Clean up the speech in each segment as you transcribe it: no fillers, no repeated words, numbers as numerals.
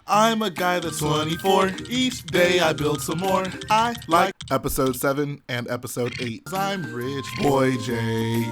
I'm a guy that's 24. Each day I build some more. I like episode 7 and episode 8. I'm Rich Boy J.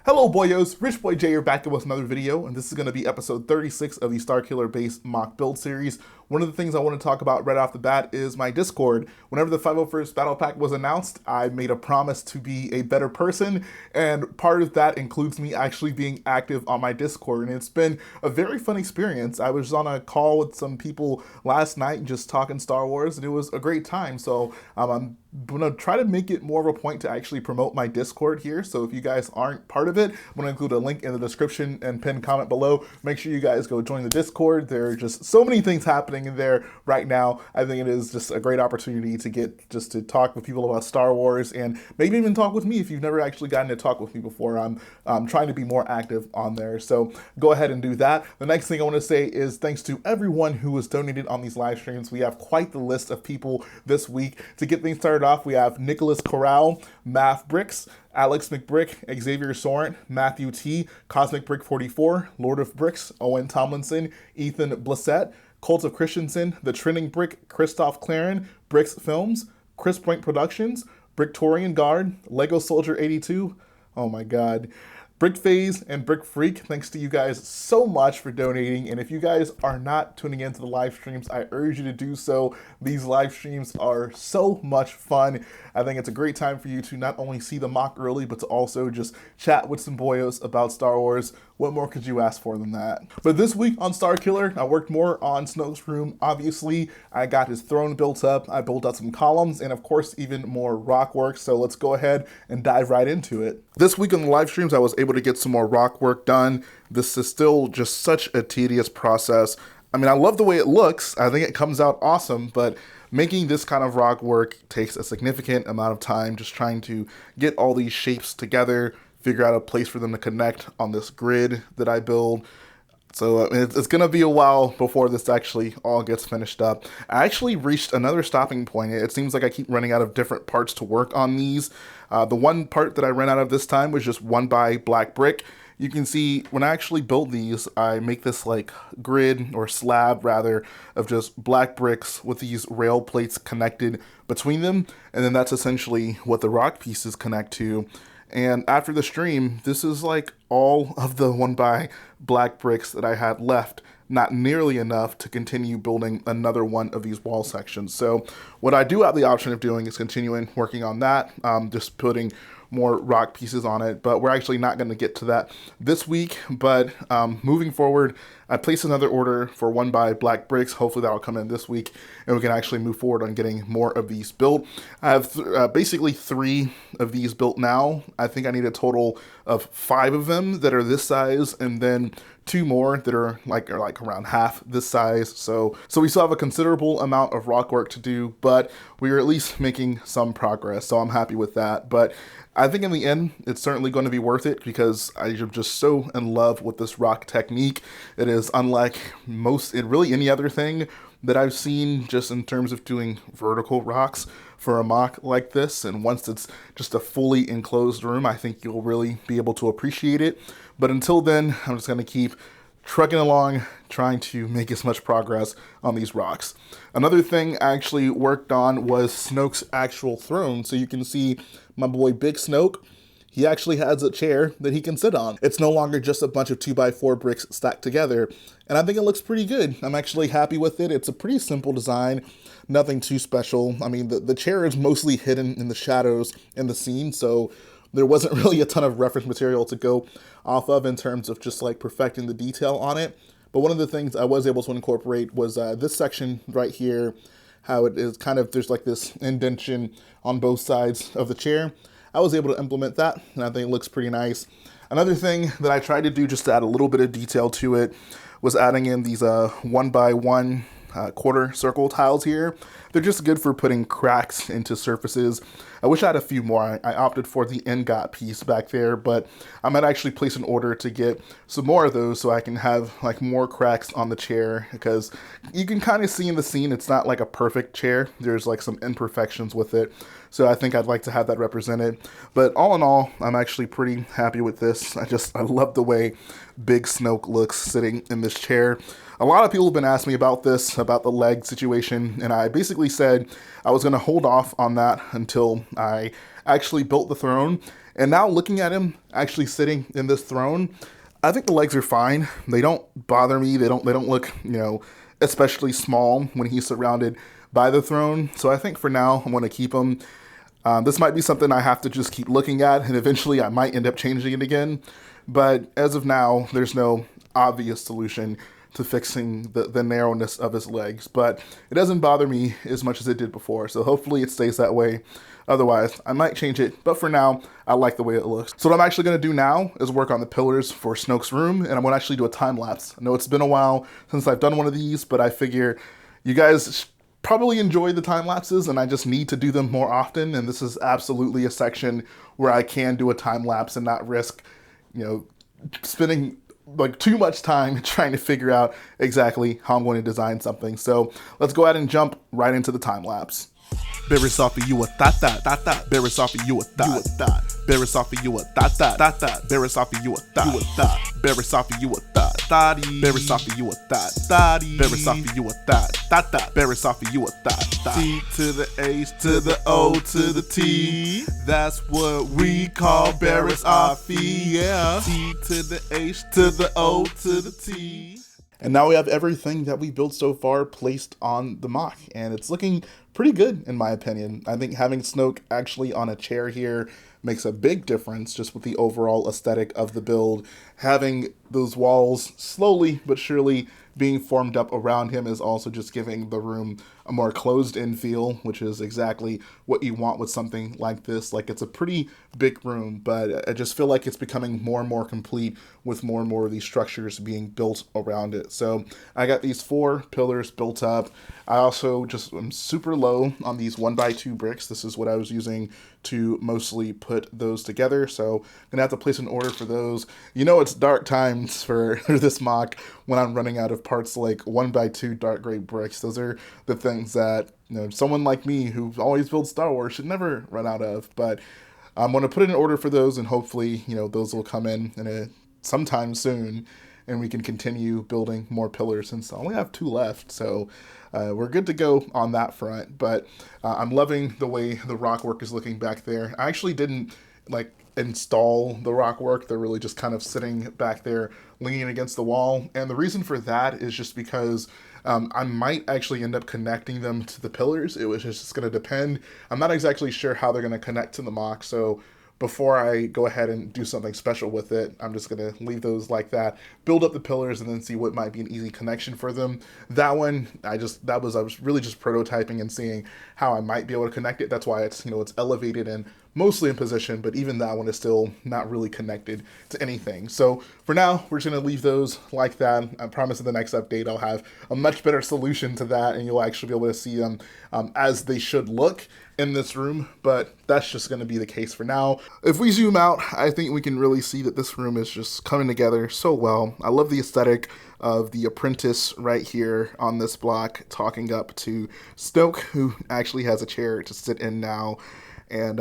Hello boyos, Rich Boy J here back with another video, and this is going to be episode 36 of the Starkiller based mock build series. One of the things I want to talk about right off the bat is my Discord. Whenever the 501st Battle Pack was announced, I made a promise to be a better person, and part of that includes me actually being active on my Discord, and it's been a very fun experience. I was on a call with some people last night just talking Star Wars, and it was a great time, so I'm going to try to make it more of a point to actually promote my Discord here. So if you guys aren't part of it, I'm going to include a link in the description and pinned comment below. Make sure you guys go join the Discord. There are just so many things happening in there right now. I think it is just a great opportunity to get just to talk with people about Star Wars and maybe even talk with me if you've never actually gotten to talk with me before. I'm trying to be more active on there. So go ahead and do that. The next thing I want to say is thanks to everyone who has donated on these live streams. We have quite the list of people this week. To get things started off, we have Nicholas Corrao, MavBrickZ, Alex McBrick, Xavier Sorrent, Matthew T, CosmicBrick44Lord of Brix, Owen Tomlinson, Ethan Blissett, Kult of Christiansen, The Trending Brick, Christof Klaren, Brix Films, Chris Point Productions, Bricktorian Gaurd, Lego Soldier 82, oh my god, BrickPhase and BrickFreak. Thanks to you guys so much for donating, and if you guys are not tuning into the live streams, I urge you to do so. These live streams are so much fun. I think it's a great time for you to not only see the mock early, but to also just chat with some boyos about Star Wars. What more could you ask for than that? But this week on Starkiller, I worked more on Snoke's room. Obviously, I got his throne built up, I built out some columns, and of course, even more Rockwork. So let's go ahead and dive right into it. This week on the live streams, I was able to get some more Rockwork done. This is still just such a tedious process. I mean, I love the way it looks. I think it comes out awesome, but making this kind of rock work takes a significant amount of time, just trying to get all these shapes together, figure out a place for them to connect on this grid that I build. So it's going to be a while before this actually all gets finished up. I actually reached another stopping point. It seems like I keep running out of different parts to work on these. The one part that I ran out of this time was just 1x black brick. You can see when I actually build these, I make this like grid or slab rather of just black bricks with these rail plates connected between them. And then that's essentially what the rock pieces connect to. And after the stream, this is like all of the 1x black bricks that I had left, not nearly enough to continue building another one of these wall sections. So what I do have the option of doing is continuing working on that, just putting more rock pieces on it, but we're actually not going to get to that this week. But moving forward, I placed another order for 1x black bricks. Hopefully that'll come in this week and we can actually move forward on getting more of these built. I have basically 3 of these built now. I think I need a total of 5 of them that are this size, and then 2 more that are like around half this size. So we still have a considerable amount of rock work to do, but we are at least making some progress. So I'm happy with that. But I think in the end, it's certainly going to be worth it because I am just so in love with this rock technique. It is unlike really any other thing that I've seen just in terms of doing vertical rocks for a mock like this. And once it's just a fully enclosed room, I think you'll really be able to appreciate it. But until then, I'm just going to keep trucking along, trying to make as much progress on these rocks. Another thing I actually worked on was Snoke's actual throne. So you can see my boy Big Snoke, he actually has a chair that he can sit on. It's no longer just a bunch of 2x4 bricks stacked together, and I think it looks pretty good. I'm actually happy with it. It's a pretty simple design, nothing too special. I mean, the chair is mostly hidden in the shadows in the scene, so there wasn't really a ton of reference material to go off of in terms of just like perfecting the detail on it. But one of the things I was able to incorporate was this section right here, how it is kind of, there's like this indentation on both sides of the chair. I was able to implement that, and I think it looks pretty nice. Another thing that I tried to do just to add a little bit of detail to it was adding in these 1x1 quarter circle tiles here. They're just good for putting cracks into surfaces. I wish I had a few more. I opted for the ingot piece back there, but I might actually place an order to get some more of those so I can have like more cracks on the chair, because you can kind of see in the scene it's not like a perfect chair. There's like some imperfections with it. So I think I'd like to have that represented. But all in all, I'm actually pretty happy with this. I love the way Big Snoke looks sitting in this chair. A lot of people have been asking me about this, about the leg situation, and I basically said I was going to hold off on that until I actually built the throne. And now looking at him actually sitting in this throne, I think the legs are fine. They don't bother me. They don't look, you know, especially small when he's surrounded by the throne. So I think for now I'm going to keep him. This might be something I have to just keep looking at, and eventually I might end up changing it again. But as of now, there's no obvious solution to fixing the narrowness of his legs. But it doesn't bother me as much as it did before, so hopefully it stays that way. Otherwise, I might change it, but for now, I like the way it looks. So what I'm actually going to do now is work on the pillars for Snoke's room, and I'm going to actually do a time lapse. I know it's been a while since I've done one of these, but I figure you guys probably enjoy the time lapses, and I just need to do them more often, and this is absolutely a section where I can do a time lapse and not risk, you know, spending like too much time trying to figure out exactly how I'm going to design something. So let's go ahead and jump right into the time lapse. Beres off of you a that. Beres off of you a that. Beres off of you a that. Beres off of you a that. Beres off of you a that. Beres off of you a that. Beres off of you a that. Beres off of you a that. T to the H to the O to the T. That's what we call Beres off. Yeah. T to the H to the O to the T. And now we have everything that we built so far placed on the MOC, and it's looking pretty good in my opinion. I think having Snoke actually on a chair here makes a big difference just with the overall aesthetic of the build. Having those walls slowly but surely being formed up around him is also just giving the room a more closed-in feel, which is exactly what you want with something like this. Like, it's a pretty big room, but I just feel like it's becoming more and more complete with more and more of these structures being built around it. So I got these 4 pillars built up. I also just am super low on these 1x2 bricks. This is what I was using to mostly put those together, so I'm gonna have to place an order for those. You know, it's dark times for this MOC when I'm running out of parts like 1x2 dark gray bricks. Those are the things that, you know, someone like me who always builds Star Wars should never run out of. But I'm gonna put in an order for those, and hopefully, you know, those will come in sometime soon, and we can continue building more pillars since I only have 2 left. So we're good to go on that front. But I'm loving the way the Rockwork is looking back there. I actually didn't like install the Rockwork. They're really just kind of sitting back there leaning against the wall. And the reason for that is just because I might actually end up connecting them to the pillars. It was just going to depend. I'm not exactly sure how they're going to connect to the MOC. So before I go ahead and do something special with it, I'm just going to leave those like that, build up the pillars, and then see what might be an easy connection for them. That one, I was really just prototyping and seeing how I might be able to connect it. That's why it's, you know, it's elevated and mostly in position, but even that one is still not really connected to anything. So for now, we're just going to leave those like that. I promise in the next update, I'll have a much better solution to that, and you'll actually be able to see them as they should look in this room, but that's just going to be the case for now. If we zoom out, I think we can really see that this room is just coming together so well. I love the aesthetic of the apprentice right here on this block talking up to Snoke, who actually has a chair to sit in now. And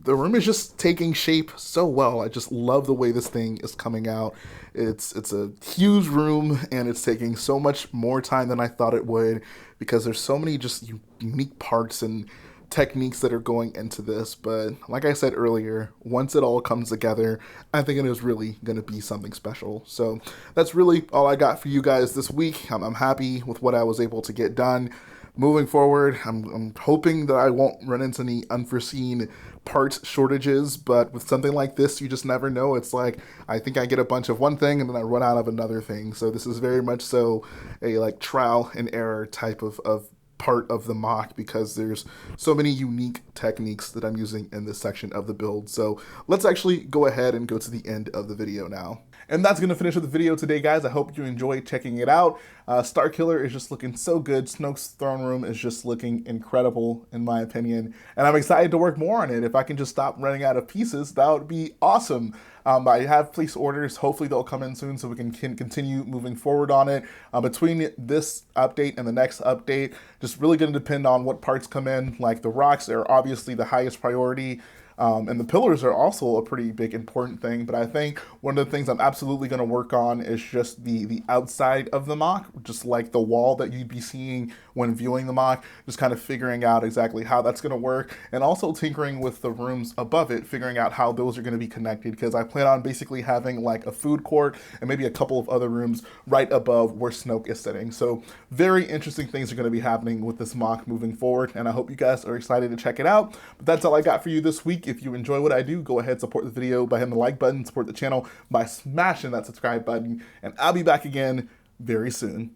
the room is just taking shape so well. I just love the way this thing is coming out. It's a huge room, and it's taking so much more time than I thought it would, because there's so many just unique parts and techniques that are going into this. But like I said earlier, once it all comes together, I think it is really going to be something special. So that's really all I got for you guys this week. I'm happy with what I was able to get done. Moving forward, I'm hoping that I won't run into any unforeseen part shortages, but with something like this, you just never know. It's like, I think I get a bunch of one thing and then I run out of another thing. So this is very much so a like trial and error type of part of the MOC, because there's so many unique techniques that I'm using in this section of the build. So let's actually go ahead and go to the end of the video now. And that's going to finish up the video today, guys. I hope you enjoyed checking it out. Starkiller is just looking so good. Snokes Throne Room is just looking incredible, in my opinion. And I'm excited to work more on it. If I can just stop running out of pieces, that would be awesome. I have placed orders. Hopefully they'll come in soon so we can continue moving forward on it. Between this update and the next update, just really going to depend on what parts come in. Like the rocks are obviously the highest priority. And the pillars are also a pretty big important thing, but I think one of the things I'm absolutely going to work on is just the outside of the MOC, just like the wall that you'd be seeing when viewing the MOC, just kind of figuring out exactly how that's going to work, and also tinkering with the rooms above it, figuring out how those are going to be connected, because I plan on basically having like a food court and maybe a couple of other rooms right above where Snoke is sitting. So very interesting things are going to be happening with this MOC moving forward, and I hope you guys are excited to check it out. But that's all I got for you this week. If you enjoy what I do, go ahead, support the video by hitting the like button, support the channel by smashing that subscribe button, and I'll be back again very soon.